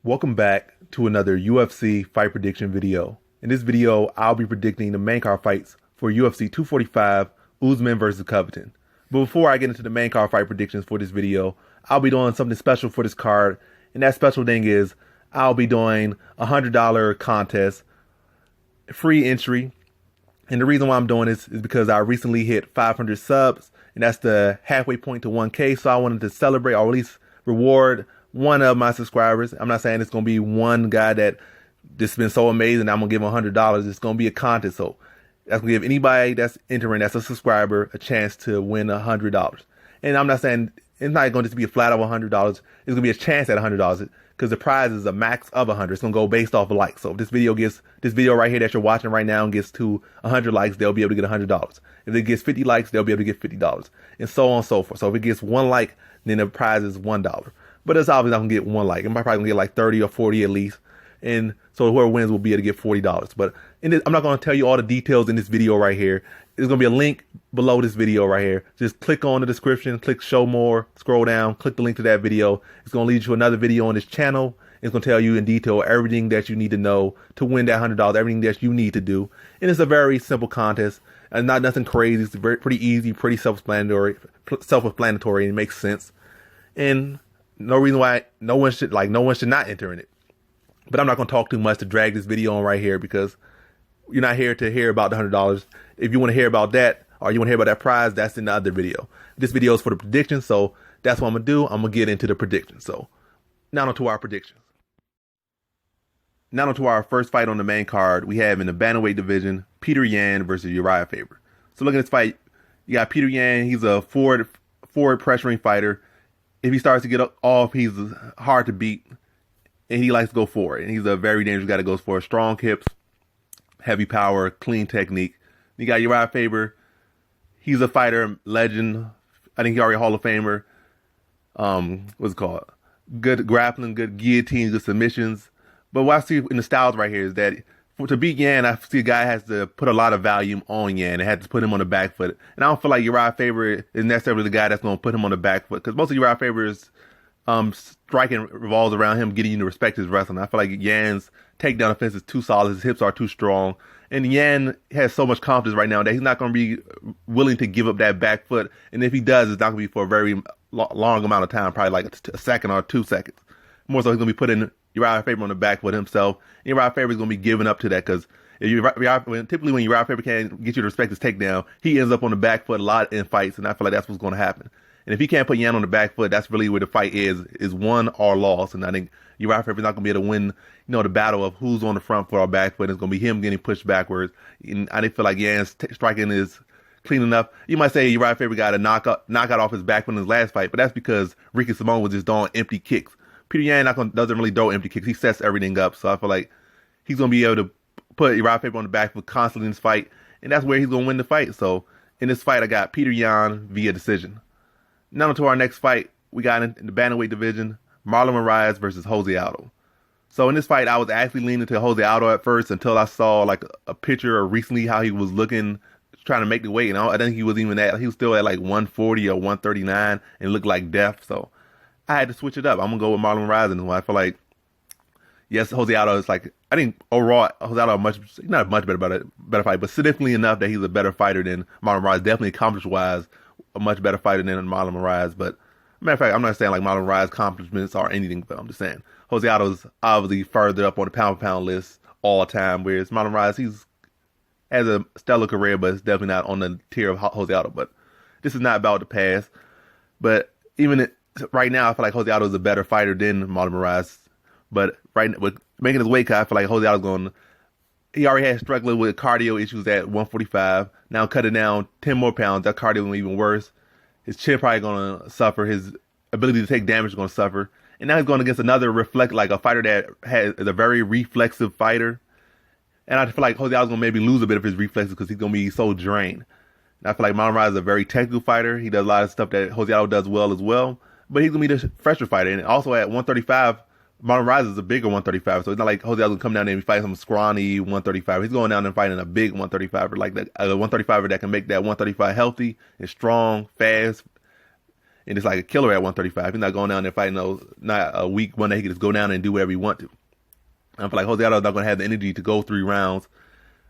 Welcome back to another UFC fight prediction video. In this video, I'll be predicting the main card fights for UFC 245, Usman versus Covington. But before I get into the main card fight predictions for this video, I'll be doing something special for this card. And that special thing is I'll be doing a $100 contest, free entry. And the reason why I'm doing this is because I recently hit 500 subs, and that's the halfway point to 1K. So I wanted to celebrate, or at least reward one of my subscribers. I'm not saying it's going to be one guy that just been so amazing I'm going to give him $100. It's going to be a contest. So that's going to give anybody that's entering, that's a subscriber, a chance to win $100. And I'm not saying it's not going to just be a flat of $100. It's going to be a chance at $100 because the prize is a max of 100. It's going to go based off of likes. So if this video right here that you're watching right now gets to 100 likes, they'll be able to get $100. If it gets 50 likes, they'll be able to get $50, and so on and so forth. So if it gets one like, then the prize is $1. But it's obviously not going to get one like. I'm probably going to get like 30 or 40 at least. And so whoever wins will be able to get $40. But I'm not going to tell you all the details in this video right here. There's going to be a link below this video right here. Just click on the description, click show more, scroll down, click the link to that video. It's going to lead you to another video on this channel. It's going to tell you in detail everything that you need to know to win that $100, everything that you need to do. And it's a very simple contest and not nothing crazy. It's pretty easy, pretty self-explanatory, and it makes sense. And no reason why no one should not enter in it. But I'm not going to talk too much to drag this video on right here because you're not here to hear about the $100. If you want to hear about that or you want to hear about that prize, that's in the other video. This video is for the predictions, so that's what I'm going to do. I'm going to get into the predictions. So now on to our predictions. Now on to our first fight on the main card. We have in the bantamweight division, Petr Yan versus Uriah Faber. So look at this fight. You got Petr Yan. He's a forward pressuring fighter. If he starts to get off, he's hard to beat, and he likes to go forward. And he's a very dangerous guy that goes for strong hips, heavy power, clean technique. You got Uriah Faber. He's a fighter, legend. I think he's already a Hall of Famer. What's it called? Good grappling, good guillotines, good submissions. But what I see in the styles right here is that to beat Yan, I see a guy has to put a lot of volume on Yan and had to put him on the back foot. And I don't feel like Uriah Faber is necessarily the guy that's going to put him on the back foot because most of Uriah Faber's striking revolves around him getting you to respect his wrestling. I feel like Yan's takedown offense is too solid. His hips are too strong. And Yan has so much confidence right now that he's not going to be willing to give up that back foot. And if he does, it's not going to be for a very long amount of time, probably like a second or 2 seconds. More so, he's going to be putting Uriah Faber on the back foot himself. And Uriah Faber is going to be giving up to that because typically when Uriah Faber can't get you to respect his takedown, he ends up on the back foot a lot in fights, and I feel like that's what's going to happen. And if he can't put Yan on the back foot, that's really where the fight is won or lost. And I think Uriah Faber's not going to be able to win, the battle of who's on the front foot or back foot. It's going to be him getting pushed backwards. And I didn't feel like Yan's striking is clean enough. You might say Uriah Faber got a knockout off his back foot in his last fight, but that's because Ricky Simon was just throwing empty kicks. Petr Yan doesn't really throw empty kicks. He sets everything up. So I feel like he's going to be able to put Uriah Faber on the back foot constantly in this fight. And that's where he's going to win the fight. So in this fight, I got Petr Yan via decision. Now to our next fight, we got in the bantamweight division, Marlon Moraes versus Jose Aldo. So in this fight, I was actually leaning to Jose Aldo at first until I saw like a picture of recently how he was looking, trying to make the weight. And I think he was still at like 140 or 139 and looked like death. So I had to switch it up. I'm going to go with Marlon Moraes. And I feel like, yes, Jose Aldo is I think overall, Jose Aldo not much better fight, but significantly enough that he's a better fighter than Marlon Moraes. Definitely accomplished-wise, a much better fighter than Marlon Moraes. But matter of fact, I'm not saying like Marlon Moraes' accomplishments are anything, but I'm just saying Jose Aldo's obviously further up on the pound-for-pound list all time, whereas Marlon Moraes, has a stellar career, but it's definitely not on the tier of Jose Aldo. But this is not about the past. But right now, I feel like Jose Aldo is a better fighter than Marlon Moraes. But with making his weight cut, I feel like Jose Aldo's he already had struggling with cardio issues at 145. Now cut it down 10 more pounds. That cardio will be even worse. His chin probably going to suffer. His ability to take damage is going to suffer. And now he's going against another a fighter that is a very reflexive fighter. And I feel like Jose Aldo's going to maybe lose a bit of his reflexes because he's going to be so drained. And I feel like Marlon Moraes is a very technical fighter. He does a lot of stuff that Jose Aldo does well as well. But he's going to be the fresher fighter. And also at 135, Marlon Moraes is a bigger 135, so it's not like Jose Aldo come down there and fight some scrawny 135. He's going down there and fighting a big 135, like a 135 that can make that 135 healthy and strong, fast, and it's like a killer at 135. He's not going down there fighting not a weak one that he can just go down and do whatever he want to. I feel like Jose Aldo's not going to have the energy to go 3 rounds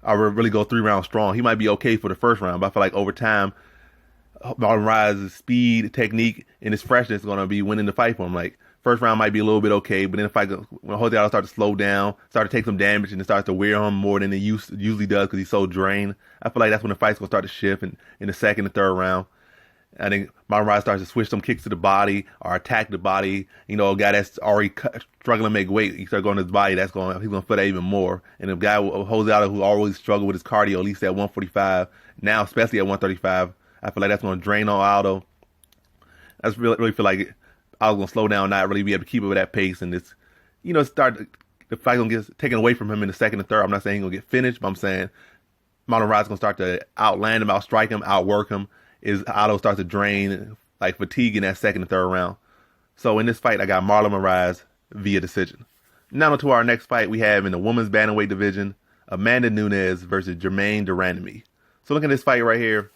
or really go 3 rounds strong. He might be okay for the first round, but I feel like over time, Moraes' speed, technique, and his freshness is going to be winning the fight for him. Like, first round might be a little bit okay, but then when Jose Aldo starts to slow down, start to take some damage, and it starts to wear him more than it usually does because he's so drained, I feel like that's when the fight's going to start to shift in the second and third round. I think Moraes starts to switch some kicks to the body or attack the body. You know, a guy that's already struggling to make weight, he starts going to his body, he's going to feel that even more. And a guy, Jose Aldo, who always struggled with his cardio, at least at 145, now especially at 135, I feel like that's going to drain on Aldo. I just really feel like Aldo's going to slow down, not really be able to keep up with that pace. And it's, you know, the fight going to get taken away from him in the second and third. I'm not saying he's going to get finished, but I'm saying Moraes is going to start to outland him, outstrike him, outwork him. Is Aldo starts to drain, like fatigue in that second and third round. So in this fight, I got Marlon Moraes via decision. Now to our next fight we have in the women's bantamweight division, Amanda Nunes versus Germaine de Randamie. So look at this fight right here.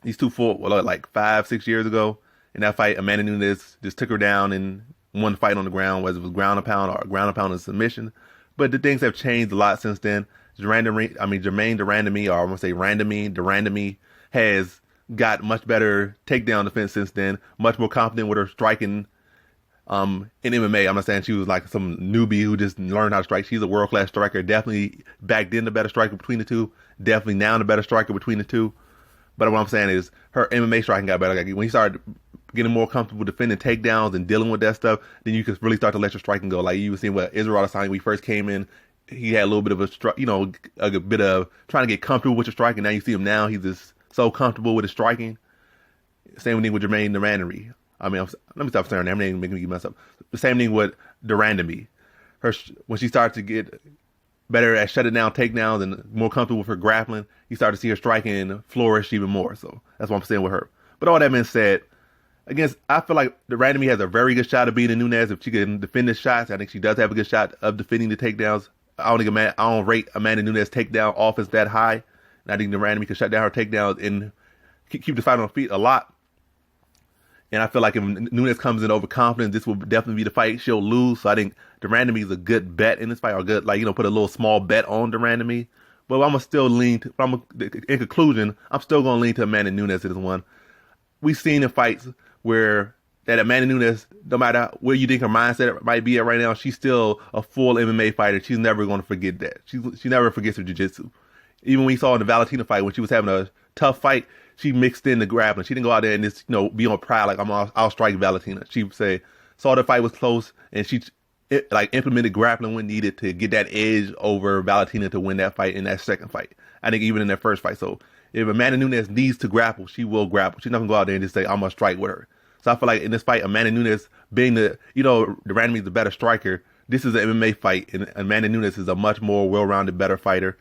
These two fought like 5-6 years ago. In that fight, Amanda Nunes just took her down and won the fight on the ground, whether it was ground and pound or ground and pound and submission. But the things have changed a lot since then. Germaine de Randamie, or I'm going to say Randamie de Randamie, has got much better takedown defense since then, much more confident with her striking in MMA. I'm not saying she was like some newbie who just learned how to strike. She's a world-class striker. Definitely back then the better striker between the two. Definitely now the better striker between the two. But what I'm saying is her MMA striking got better. Like when you started getting more comfortable defending takedowns and dealing with that stuff, then you could really start to let your striking go. Like you were seeing what Israel Adesanya, when he first came in, he had a little bit of a bit of trying to get comfortable with your striking. Now you see him now, he's just so comfortable with his striking. Same thing with Germaine de Randamie. I mean, let me stop saying that. I'm not making me mess up. The same thing with de Randamie. When she started to get better at shutting down takedowns and more comfortable with her grappling, you start to see her striking flourish even more. So that's what I'm saying with her. But all that being said, I feel like de Randamie has a very good shot of beating Nunes if she can defend the shots. I think she does have a good shot of defending the takedowns. I don't rate Amanda Nunes' takedown offense that high. And I think de Randamie can shut down her takedowns and keep the fight on her feet a lot. And I feel like if Nunes comes in overconfident, this will definitely be the fight she'll lose. So I think de Randamie is a good bet in this fight, or good, put a little small bet on de Randamie. But I'm gonna still lean. In conclusion, I'm still gonna lean to Amanda Nunes in this one. We've seen in fights where that Amanda Nunes, no matter where you think her mindset might be at right now, she's still a full MMA fighter. She's never gonna forget that. She never forgets her jiu-jitsu. Even when you saw in the Valentina fight, when she was having a tough fight, she mixed in the grappling. She didn't go out there and just, be on pride like I'll strike Valentina. She saw the fight was close and she implemented grappling when needed to get that edge over Valentina to win that fight in that second fight. I think even in that first fight. So if Amanda Nunes needs to grapple, she will grapple. She's not gonna go out there and just say I'm gonna strike with her. So I feel like in this fight, Amanda Nunes being de Randamie is the better striker. This is an MMA fight, and Amanda Nunes is a much more well-rounded, better fighter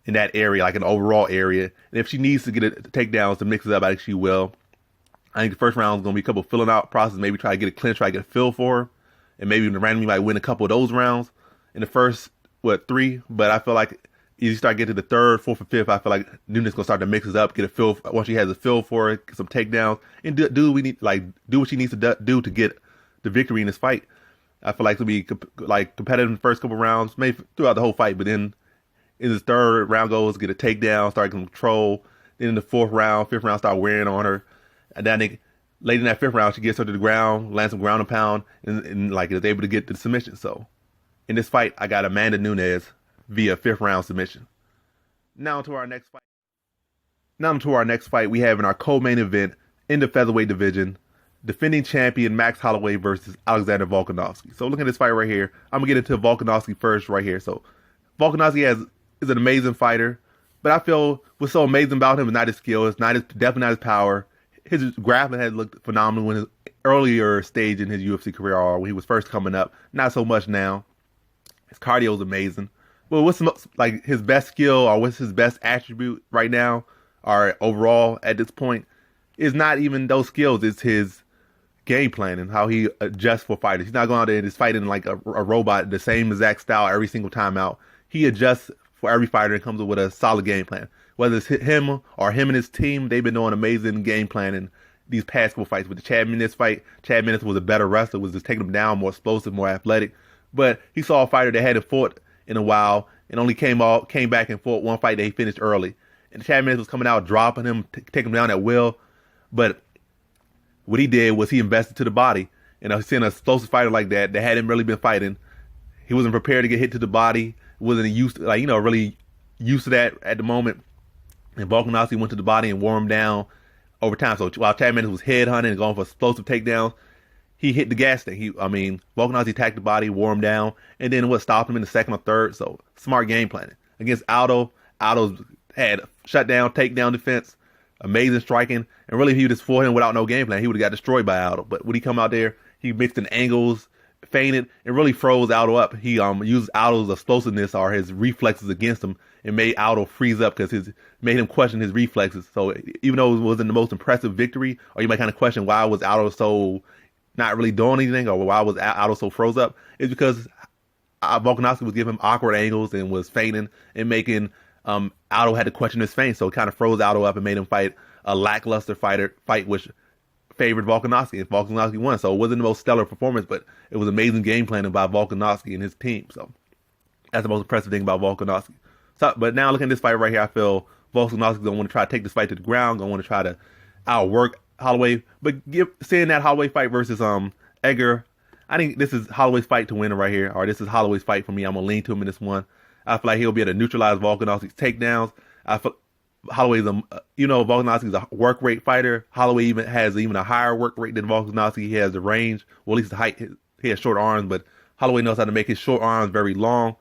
in that area, like an overall area. And if she needs to get takedowns to mix it up, I think she will. I think the first round is going to be a couple of filling out process, maybe try to get a clinch, try to get a feel for her. And maybe Randamie might win a couple of those rounds in the first, 3. But I feel like if you start getting to the third, fourth, or fifth, I feel like Nunes is going to start to mix it up, get a feel, once she has a feel for it, get some takedowns, and do what she needs to do to get the victory in this fight. I feel like it'll be competitive in the first couple rounds, maybe throughout the whole fight, but then in the third round goes, get a takedown, start control. Then in the fourth round, fifth round, start wearing on her. And then I think late in that fifth round, she gets her to the ground, lands some ground and pound, and is able to get the submission. So in this fight, I got Amanda Nunes via fifth round submission. Now to our next fight we have in our co-main event in the featherweight division, defending champion Max Holloway versus Alexander Volkanovski. So look at this fight right here. I'm going to get into Volkanovski first right here. So Volkanovski is an amazing fighter, but I feel what's so amazing about him is not his skill, definitely not his power. His grappling had looked phenomenal in his earlier stage in his UFC career, or when he was first coming up. Not so much now. His cardio is amazing. Well, what's his best skill, or what's his best attribute right now, or overall at this point, is not even those skills. It's his game plan and how he adjusts for fighters. He's not going out there and just fighting like a robot, the same exact style every single time out. He adjusts for every fighter and comes up with a solid game plan. Whether it's him or him and his team, they've been doing amazing game planning, these past couple fights. With the Chad Mendes fight, Chad Mendes was a better wrestler, was just taking him down, more explosive, more athletic. But he saw a fighter that hadn't fought in a while and only came back and fought one fight that he finished early. And Chad Mendes was coming out, dropping him, taking him down at will. But what he did was he invested to the body. And seeing an explosive fighter like that hadn't really been fighting, he wasn't prepared to get hit to the body. Wasn't used to, really used to that at the moment. And Volkanovski went to the body and wore him down over time. So while Chad Mendes was headhunting and going for explosive takedowns, he hit the gas tank. Volkanovski attacked the body, wore him down, and then stopped him in the second or third. So smart game planning. Against Aldo, Aldo's had shutdown, takedown defense, amazing striking, and really if he just fought him without no game plan, he would have got destroyed by Aldo. But when he come out there, he mixed in angles, feinted, and really froze Aldo up. He used Aldo's explosiveness or his reflexes against him and made Aldo freeze up because made him question his reflexes. So even though it wasn't the most impressive victory, or you might kind of question why was Aldo so not really doing anything, or why was Aldo so froze up, it's because Volkanovski was giving him awkward angles and was feinting and making Aldo had to question his feint. So it kind of froze Aldo up and made him fight a lackluster fight which favored Volkanovski, and Volkanovski won. So it wasn't the most stellar performance, but it was amazing game planning by Volkanovski and his team. So that's the most impressive thing about Volkanovski. So, but now looking at this fight right here, I feel Volkanovski's gonna want to try to take this fight to the ground, gonna want to try to outwork Holloway. But seeing that Holloway fight versus Edgar, I think this is Holloway's fight to win right here, or this is Holloway's fight for me. I'm gonna lean to him in this one. I feel like he'll be able to neutralize Volkanovski's takedowns. I feel Holloway's Volkanovski's a work rate fighter. Holloway has a higher work rate than Volkanovski. He has the range, well, at least the height. He has short arms, but Holloway knows how to make his short arms very long,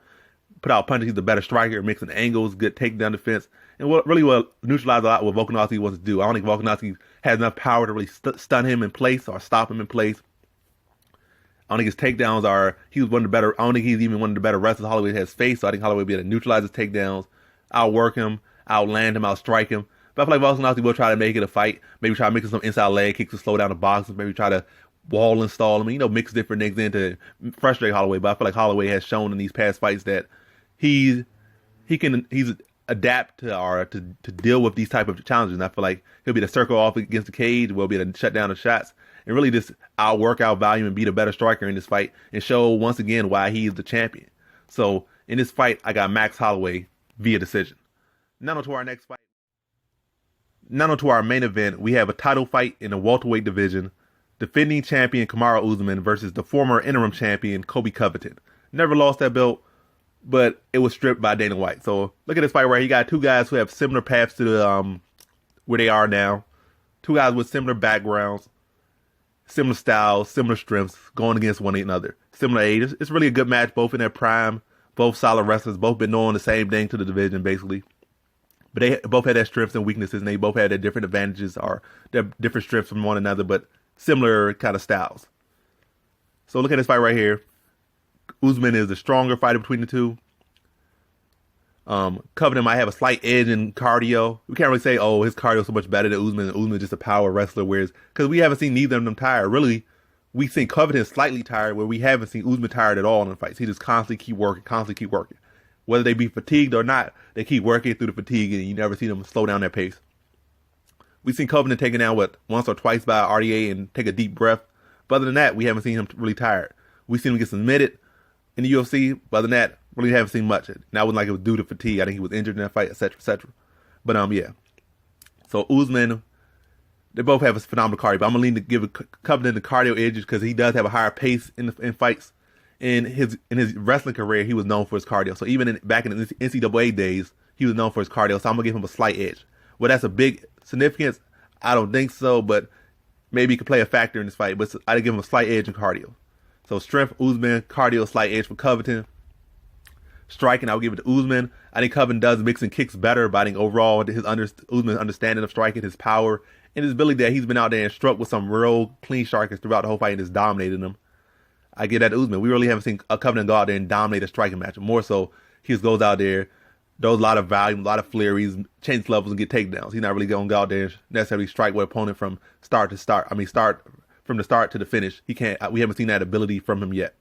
put out punches. He's a better striker, mixing angles, good takedown defense, and what really will neutralize a lot what Volkanovski wants to do. I don't think Volkanovski has enough power to really stun him in place or stop him in place. I don't think his takedowns he was one of the better. I don't think he's even one of the better wrestlers Holloway has faced. So I think Holloway will be able to neutralize his takedowns, outwork him, outland him, outstrike him. But I feel like Volkanovski will try to make it a fight. Maybe try mixing some inside leg kicks to slow down the boxes. Maybe try to wall install him. Mix different things in to frustrate Holloway. But I feel like Holloway has shown in these past fights that he's adapt to deal with these type of challenges. And I feel like he'll be able to circle off against the cage. We'll be able to shut down the shots and really just outwork, outvalue, and be the better striker in this fight and show once again why he is the champion. So in this fight, I got Max Holloway via decision. Now on to our next fight. Now on to our main event. We have a title fight in the welterweight division. Defending champion Kamaru Usman versus the former interim champion Colby Covington. Never lost that belt, but it was stripped by Dana White. So look at this fight right here. You got two guys who have similar paths to the where they are now. Two guys with similar backgrounds, similar styles, similar strengths, going against one another. Similar age. It's really a good match, both in their prime, both solid wrestlers, both been doing the same thing to the division, basically. But they both had their strengths and weaknesses, and they both had their different advantages or their different strengths from one another, but similar kind of styles. So look at this fight right here. Usman is the stronger fighter between the two. Covington might have a slight edge in cardio. We can't really say, his cardio is so much better than Usman. Usman is just a power wrestler, whereas, because we haven't seen neither of them tired. Really, we've seen Covington slightly tired, where we haven't seen Usman tired at all in the fights. He just constantly keep working. Whether they be fatigued or not, they keep working through the fatigue, and you never see them slow down their pace. We've seen Covington taken down, once or twice by RDA and take a deep breath. But other than that, we haven't seen him really tired. We've seen him get submitted in the UFC, but other than that, really haven't seen much. And that wasn't like it was due to fatigue. I think he was injured in that fight, etc., etc. But yeah. So Usman, they both have a phenomenal cardio. But I'm gonna lean to give Covington the cardio edges because he does have a higher pace in fights. In his wrestling career, he was known for his cardio. So even back in the NCAA days, he was known for his cardio. So I'm gonna give him a slight edge. Well, that's a big significance. I don't think so, but maybe he could play a factor in this fight. But I'd give him a slight edge in cardio. So strength, Usman, cardio, slight edge for Covington. Striking, I'll give it to Usman. I think Covington does mixing kicks better, but I think overall Usman's understanding of striking, his power, and his ability that he's been out there and struck with some real clean strikers throughout the whole fight and just dominated them. I give that to Usman. We really haven't seen a Covington go out there and dominate a striking match. More so, he just goes out there, does a lot of volume, a lot of flurries, changes levels, and get takedowns. He's not really going to go out there and necessarily strike with opponent from start to start. Start from the start to the finish. He can't. We haven't seen that ability from him yet.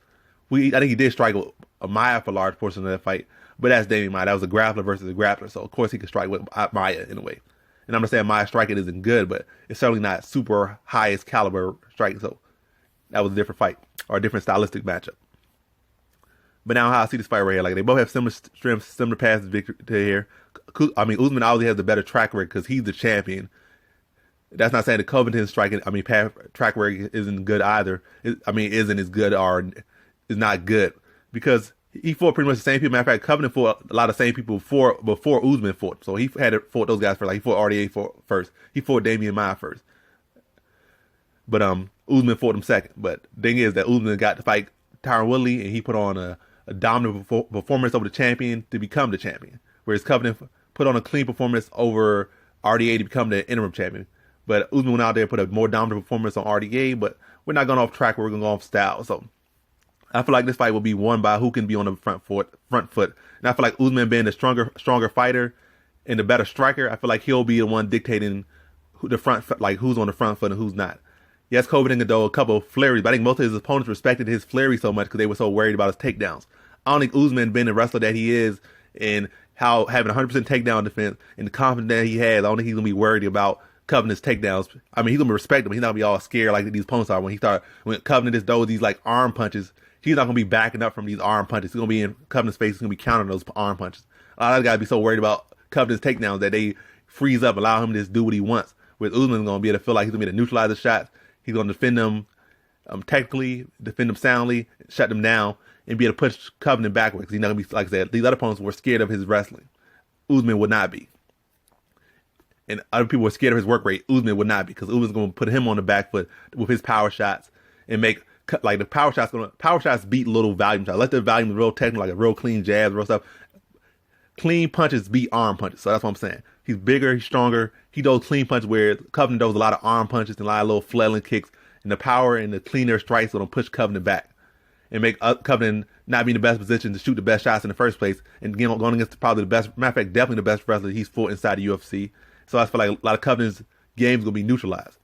I think he did strike with Maya for a large portion of that fight, but that's Damian Maya. That was a grappler versus a grappler, so of course he could strike with Maya in a way. And I'm not saying my striking isn't good, but it's certainly not super highest caliber striking. So that was a different fight or a different stylistic matchup. But now how I see this fight right here, like they both have similar strengths, similar paths to victory here. I mean, Usman obviously has the better track record because he's the champion. That's not saying the Covington striking, track record isn't good either. Isn't as good or is not good because he fought pretty much the same people. Matter of fact, Covington fought a lot of the same people before Usman fought. So he had fought those guys first. Like he fought RDA first. He fought Damian Maia first. But Usman fought him second. But the thing is that Usman got to fight Tyron Woodley and he put on a dominant performance over the champion to become the champion. Whereas Covington put on a clean performance over RDA to become the interim champion. But Usman went out there and put a more dominant performance on RDA, but we're not going off track, we're going to go off style. So I feel like this fight will be won by who can be on the front foot. And I feel like Usman being the stronger fighter and the better striker, I feel like he'll be the one dictating who the front, like who's on the front foot and who's not. Yes, Covington could do a couple of flurries, but I think most of his opponents respected his flurry so much because they were so worried about his takedowns. I don't think Usman, being the wrestler that he is and how having 100% takedown defense and the confidence that he has, I don't think he's going to be worried about Covington's takedowns. I mean, he's going to respect him. He's not going to be all scared like these opponents are. When Covington just throws these like arm punches, he's not going to be backing up from these arm punches. He's going to be in Covington's face. He's going to be countering those arm punches. A lot of guys be so worried about Covington's takedowns that they freeze up, allow him to just do what he wants. With Usman's going to be able to feel like he's going to be able to neutralize the shots. He's going to defend them technically, defend them soundly, shut them down, and be able to push Covington backwards. Because he's not going to be, like I said, these other opponents were scared of his wrestling. Usman would not be. And other people were scared of his work rate. Usman would not be, because Usman's going to put him on the back foot with his power shots and make, like, the power shots beat little volume shots. Let the volume be real technical, like a real clean jab, real stuff. Clean punches beat arm punches. So that's what I'm saying. He's bigger, he's stronger. He does clean punches where Covington does a lot of arm punches and a lot of little flailing kicks. And the power and the cleaner strikes will push Covington back and make Covington not be in the best position to shoot the best shots in the first place. And going against probably the best, matter of fact, definitely the best wrestler he's fought inside the UFC. So I feel like a lot of Covington's games will be neutralized.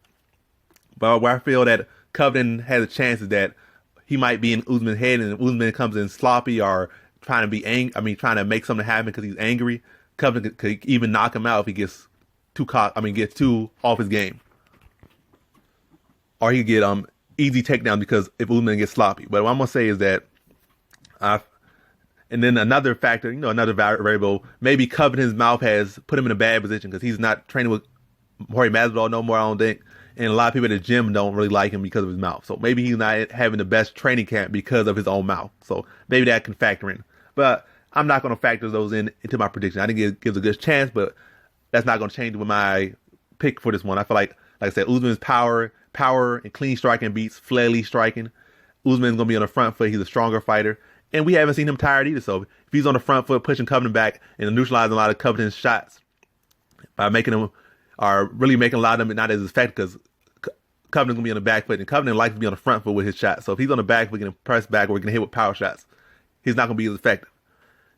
But where I feel that Covington has a chance is that he might be in Usman's head, and Usman comes in sloppy or trying to be trying to make something happen because he's angry. Covington could even knock him out if he gets gets too off his game. Or he could get easy takedown because if Usman gets sloppy. But what I'm gonna say is that and then another factor, another variable, maybe Covington's mouth has put him in a bad position because he's not training with Jorge Masvidal no more, I don't think. And a lot of people at the gym don't really like him because of his mouth. So maybe he's not having the best training camp because of his own mouth. So maybe that can factor in. But I'm not going to factor those into my prediction. I think it gives a good chance, but that's not going to change with my pick for this one. I feel like I said, Usman's power and clean striking beats flaily striking. Usman's going to be on the front foot. He's a stronger fighter. And we haven't seen him tired either. So if he's on the front foot, pushing Covington back and neutralizing a lot of Covington's shots by making them, or really making a lot of them not as effective, because Covington's going to be on the back foot, and Covington likes to be on the front foot with his shots. So if he's on the back foot, getting pressed back, or getting hit with power shots, he's not going to be as effective.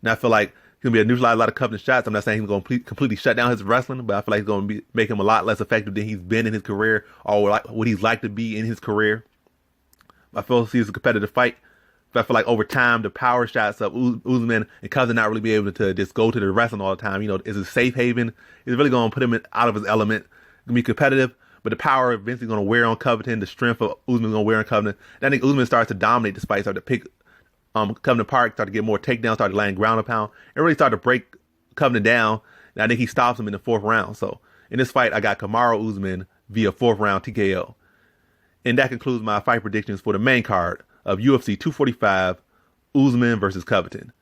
And I feel like he's going to be able to neutralize a lot of Covington's shots. I'm not saying he's going to completely shut down his wrestling, but I feel like he's going to make him a lot less effective than he's been in his career, or like what he's like to be in his career. I feel like it's a competitive fight. But I feel like over time, the power shots of Usman and Covington not really be able to just go to the wrestling all the time. Is a safe haven. It's really going to put him out of his element. It's going to be competitive, but the power eventually going to wear on Covington. The strength of Usman going to wear on Covington. And I think Usman starts to dominate this fight, start to pick Covington apart, start to get more takedowns, start to land ground and pound, and really start to break Covington down. And I think he stops him in the fourth round. So in this fight, I got Kamaru Usman via fourth round TKO. And that concludes my fight predictions for the main card of UFC 245, Usman versus Covington.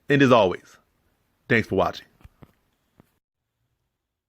And as always, thanks for watching.